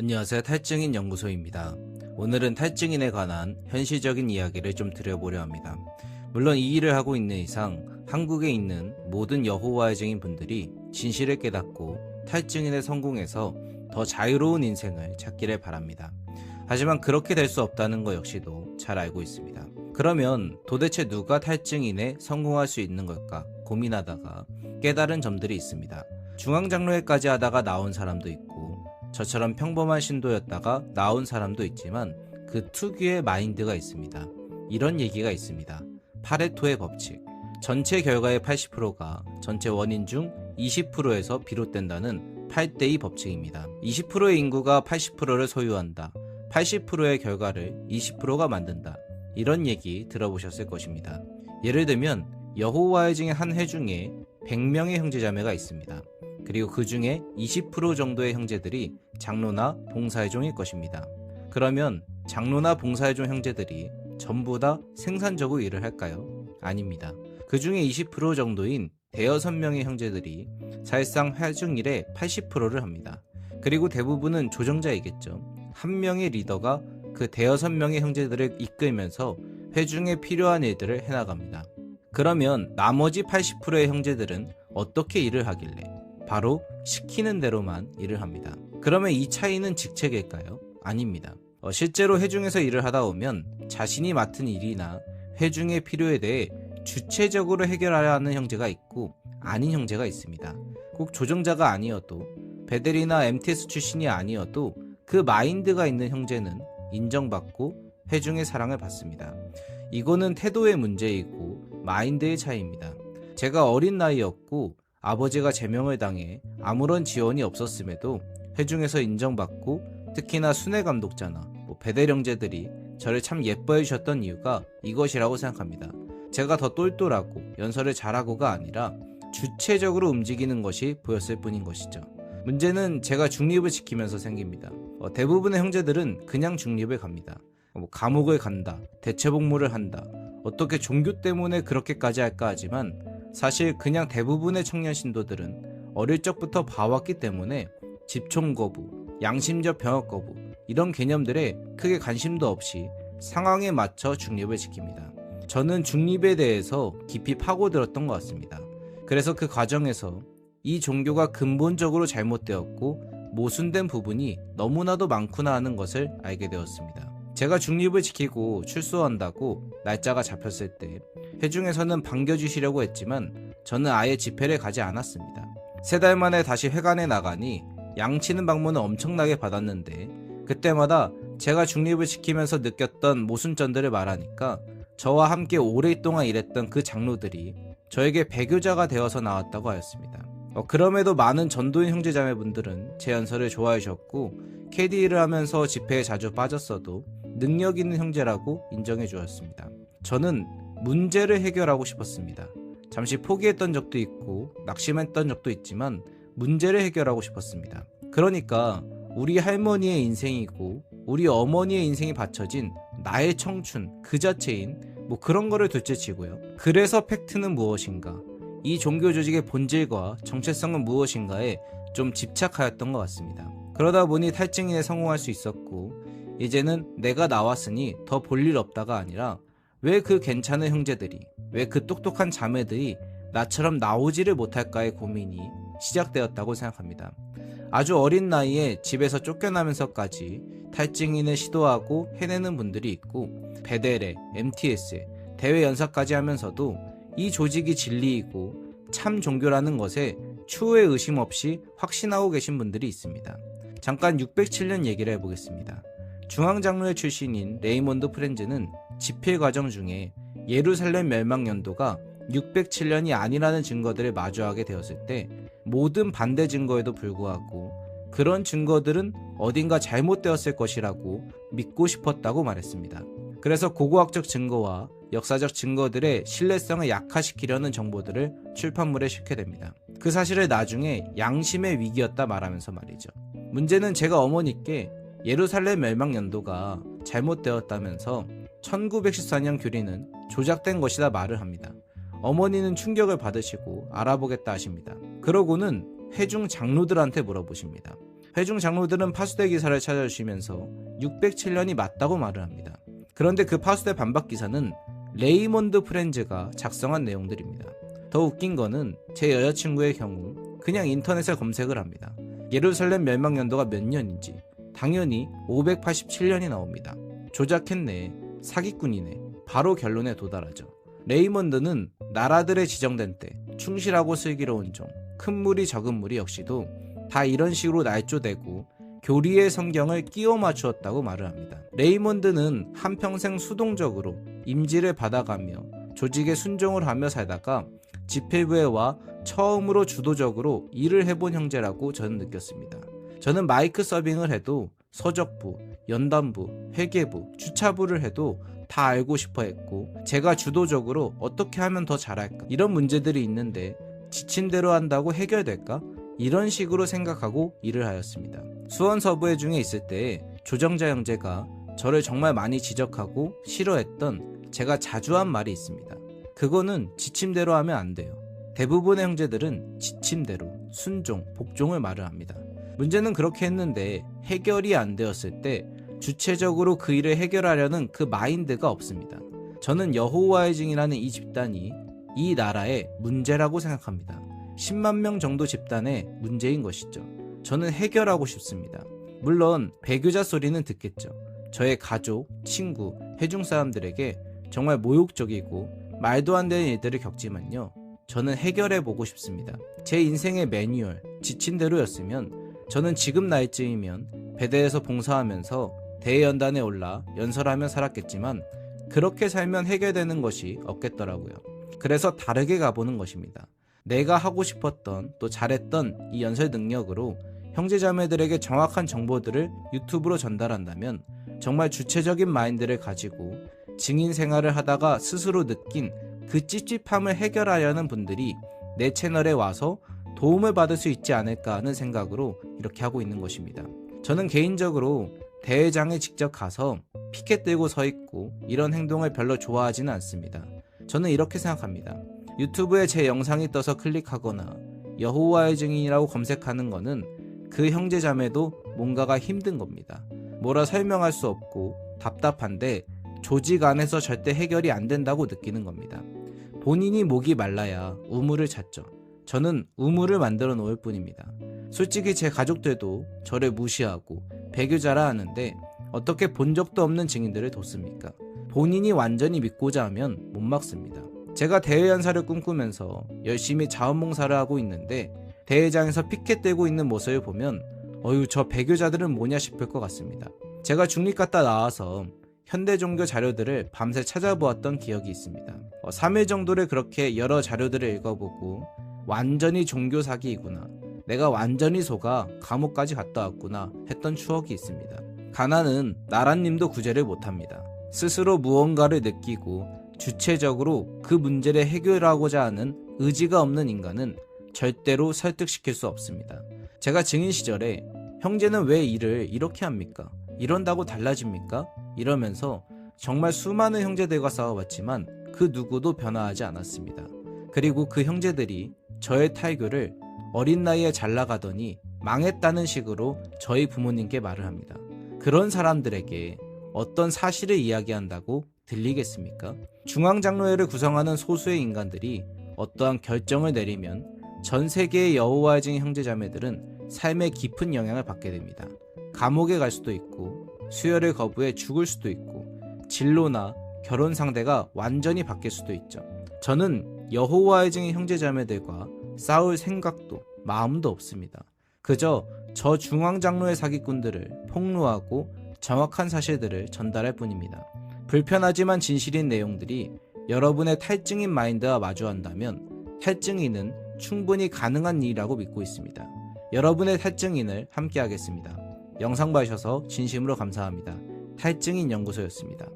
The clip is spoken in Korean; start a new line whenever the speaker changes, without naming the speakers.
안녕하세요. 탈증인 연구소입니다. 오늘은 탈증인에 관한 현실적인 이야기를 좀 드려보려 합니다. 물론 이 일을 하고 있는 이상 한국에 있는 모든 여호와의 증인 분들이 진실을 깨닫고 탈증인에 성공해서 더 자유로운 인생을 찾기를 바랍니다. 하지만 그렇게 될 수 없다는 것 역시도 잘 알고 있습니다. 그러면 도대체 누가 탈증인에 성공할 수 있는 걸까 고민하다가 깨달은 점들이 있습니다. 중앙장로회까지 하다가 나온 사람도 있고 저처럼 평범한 신도였다가 나온 사람도 있지만 그 특유의 마인드가 있습니다. 이런 얘기가 있습니다. 파레토의 법칙. 전체 결과의 80%가 전체 원인 중 20%에서 비롯된다는 8대2 법칙입니다. 20%의 인구가 80%를 소유한다. 80%의 결과를 20%가 만든다. 이런 얘기 들어보셨을 것입니다. 예를 들면 여호와의 증인 한 회중에 100명의 형제자매가 있습니다. 그리고 그 중에 20% 정도의 형제들이 장로나 봉사회종일 것입니다. 그러면 장로나 봉사회종 형제들이 전부 다 생산적으로 일을 할까요? 아닙니다. 그 중에 20% 정도인 대여섯 명의 형제들이 사실상 회중일의 80%를 합니다. 그리고 대부분은 조정자이겠죠. 한 명의 리더가 그 대여섯 명의 형제들을 이끌면서 회중에 필요한 일들을 해나갑니다. 그러면 나머지 80%의 형제들은 어떻게 일을 하길래? 바로 시키는 대로만 일을 합니다. 그러면 이 차이는 직책일까요? 아닙니다. 실제로 회중에서 일을 하다 보면 자신이 맡은 일이나 회중의 필요에 대해 주체적으로 해결하려 하는 형제가 있고 아닌 형제가 있습니다. 꼭 조정자가 아니어도 베델이나 MTS 출신이 아니어도 그 마인드가 있는 형제는 인정받고 회중의 사랑을 받습니다. 이거는 태도의 문제이고 마인드의 차이입니다. 제가 어린 나이였고 아버지가 제명을 당해 아무런 지원이 없었음에도 회중에서 인정받고 특히나 순회 감독자나 베델 형제들이 저를 참 예뻐해 주셨던 이유가 이것이라고 생각합니다. 제가 더 똘똘하고 연설을 잘하고가 아니라 주체적으로 움직이는 것이 보였을 뿐인 것이죠. 문제는 제가 중립을 지키면서 생깁니다. 대부분의 형제들은 그냥 중립을 갑니다. 감옥을 간다, 대체복무를 한다, 어떻게 종교 때문에 그렇게까지 할까 하지만 사실 그냥 대부분의 청년 신도들은 어릴 적부터 봐왔기 때문에 집총 거부, 양심적 병역 거부 이런 개념들에 크게 관심도 없이 상황에 맞춰 중립을 지킵니다. 저는 중립에 대해서 깊이 파고들었던 것 같습니다. 그래서 그 과정에서 이 종교가 근본적으로 잘못되었고 모순된 부분이 너무나도 많구나 하는 것을 알게 되었습니다. 제가 중립을 지키고 출소한다고 날짜가 잡혔을 때 회중에서는 반겨주시려고 했지만 저는 아예 집회를 가지 않았습니다. 3달 만에 다시 회관에 나가니 양치는 방문을 엄청나게 받았는데 그때마다 제가 중립을 지키면서 느꼈던 모순점들을 말하니까 저와 함께 오랫동안 일했던 그 장로들이 저에게 배교자가 되어서 나왔다고 하였습니다. 그럼에도 많은 전도인 형제자매분들은 제 연설을 좋아해 주셨고 KD를 하면서 집회에 자주 빠졌어도 능력 있는 형제라고 인정해 주었습니다. 저는 문제를 해결하고 싶었습니다. 잠시 포기했던 적도 있고 낙심했던 적도 있지만 문제를 해결하고 싶었습니다. 그러니까 우리 할머니의 인생이고 우리 어머니의 인생이 바쳐진 나의 청춘 그 자체인 그런 거를 둘째치고요. 그래서 팩트는 무엇인가? 이 종교 조직의 본질과 정체성은 무엇인가에 좀 집착하였던 것 같습니다. 그러다 보니 탈증인에 성공할 수 있었고 이제는 내가 나왔으니 더 볼 일 없다가 아니라 왜 그 괜찮은 형제들이 왜 그 똑똑한 자매들이 나처럼 나오지를 못할까의 고민이 시작되었다고 생각합니다. 아주 어린 나이에 집에서 쫓겨나면서까지 탈증인을 시도하고 해내는 분들이 있고 베델에 MTS에 대외 연사까지 하면서도 이 조직이 진리이고 참 종교라는 것에 추후의 의심 없이 확신하고 계신 분들이 있습니다. 잠깐 607년 얘기를 해보겠습니다. 중앙장로회 출신인 레이몬드 프렌즈는 집필 과정 중에 예루살렘 멸망 연도가 607년이 아니라는 증거들을 마주하게 되었을 때 모든 반대 증거에도 불구하고 그런 증거들은 어딘가 잘못되었을 것이라고 믿고 싶었다고 말했습니다. 그래서 고고학적 증거와 역사적 증거들의 신뢰성을 약화시키려는 정보들을 출판물에 싣게 됩니다. 그 사실을 나중에 양심의 위기였다 말하면서 말이죠. 문제는 제가 어머니께 예루살렘 멸망 연도가 잘못되었다면서 1914년 규리는 조작된 것이다 말을 합니다. 어머니는 충격을 받으시고 알아보겠다 하십니다. 그러고는 회중 장로들한테 물어보십니다. 회중 장로들은 파수대 기사를 찾아주시면서 607년이 맞다고 말을 합니다. 그런데 그 파수대 반박 기사는 레이몬드 프렌즈가 작성한 내용들입니다. 더 웃긴 거는 제 여자친구의 경우 그냥 인터넷에 검색을 합니다. 예루살렘 멸망 연도가 몇 년인지 당연히 587년이 나옵니다. 조작했네, 사기꾼이네, 바로 결론에 도달하죠. 레이몬드는 나라들의 지정된 때 충실하고 슬기로운 종, 큰 무리 적은 무리 역시도 다 이런 식으로 날조되고 교리의 성경을 끼워 맞추었다고 말을 합니다. 레이몬드는 한평생 수동적으로 임지를 받아가며 조직에 순종을 하며 살다가 집회부에 와 처음으로 주도적으로 일을 해본 형제라고 저는 느꼈습니다. 저는 마이크 서빙을 해도 서적부, 연단부, 회계부, 주차부를 해도 다 알고 싶어 했고 제가 주도적으로 어떻게 하면 더 잘할까? 이런 문제들이 있는데 지친 대로 한다고 해결될까? 이런 식으로 생각하고 일을 하였습니다. 수원 서부회 중에 있을 때 조정자 형제가 저를 정말 많이 지적하고 싫어했던 제가 자주 한 말이 있습니다. 그거는 지침대로 하면 안 돼요. 대부분의 형제들은 지침대로 순종, 복종을 말을 합니다. 문제는 그렇게 했는데 해결이 안 되었을 때 주체적으로 그 일을 해결하려는 그 마인드가 없습니다. 저는 여호와의 증인이라는 이 집단이 이 나라의 문제라고 생각합니다. 10만 명 정도 집단의 문제인 것이죠. 저는 해결하고 싶습니다. 물론 배교자 소리는 듣겠죠. 저의 가족, 친구, 회중 사람들에게 정말 모욕적이고 말도 안 되는 일들을 겪지만요. 저는 해결해보고 싶습니다. 제 인생의 매뉴얼, 지침대로였으면 저는 지금 나이쯤이면 배대에서 봉사하면서 대연단에 올라 연설하며 살았겠지만 그렇게 살면 해결되는 것이 없겠더라고요. 그래서 다르게 가보는 것입니다. 내가 하고 싶었던 또 잘했던 이 연설 능력으로 형제자매들에게 정확한 정보들을 유튜브로 전달한다면 정말 주체적인 마인드를 가지고 증인 생활을 하다가 스스로 느낀 그 찝찝함을 해결하려는 분들이 내 채널에 와서 도움을 받을 수 있지 않을까 하는 생각으로 이렇게 하고 있는 것입니다. 저는 개인적으로 대회장에 직접 가서 피켓 들고 서 있고 이런 행동을 별로 좋아하지는 않습니다. 저는 이렇게 생각합니다. 유튜브에 제 영상이 떠서 클릭하거나 여호와의 증인이라고 검색하는 거는 그 형제자매도 뭔가가 힘든 겁니다. 뭐라 설명할 수 없고 답답한데 조직 안에서 절대 해결이 안 된다고 느끼는 겁니다. 본인이 목이 말라야 우물을 찾죠. 저는 우물을 만들어 놓을 뿐입니다. 솔직히 제 가족들도 저를 무시하고 배교자라 하는데 어떻게 본 적도 없는 증인들을 뒀습니까? 본인이 완전히 믿고자 하면 못 막습니다. 제가 대회연사를 꿈꾸면서 열심히 자원봉사를 하고 있는데 대회장에서 피켓 들고 있는 모습을 보면 어휴 저 배교자들은 뭐냐 싶을 것 같습니다. 제가 중립 갔다 나와서 현대 종교 자료들을 밤새 찾아보았던 기억이 있습니다. 3일 정도를 그렇게 여러 자료들을 읽어보고 완전히 종교 사기이구나. 내가 완전히 속아 감옥까지 갔다 왔구나 했던 추억이 있습니다. 가난은 나라님도 구제를 못합니다. 스스로 무언가를 느끼고 주체적으로 그 문제를 해결하고자 하는 의지가 없는 인간은 절대로 설득시킬 수 없습니다. 제가 증인 시절에 형제는 왜 일을 이렇게 합니까? 이런다고 달라집니까? 이러면서 정말 수많은 형제들과 싸워봤지만 그 누구도 변화하지 않았습니다. 그리고 그 형제들이 저의 탈교를 어린 나이에 잘 나가더니 망했다는 식으로 저희 부모님께 말을 합니다. 그런 사람들에게 어떤 사실을 이야기한다고 들리겠습니까? 중앙장로회를 구성하는 소수의 인간들이 어떠한 결정을 내리면 전 세계의 여호와의 증인 형제자매들은 삶에 깊은 영향을 받게 됩니다. 감옥에 갈 수도 있고 수혈을 거부해 죽을 수도 있고 진로나 결혼 상대가 완전히 바뀔 수도 있죠. 저는 여호와의 증인 형제자매들과 싸울 생각도 마음도 없습니다. 그저 저 중앙장로의 사기꾼들을 폭로하고 정확한 사실들을 전달할 뿐입니다. 불편하지만 진실인 내용들이 여러분의 탈증인 마인드와 마주한다면 탈증인은 충분히 가능한 일이라고 믿고 있습니다. 여러분의 탈증인을 함께 하겠습니다. 영상 봐주셔서 진심으로 감사합니다. 탈증인 연구소였습니다.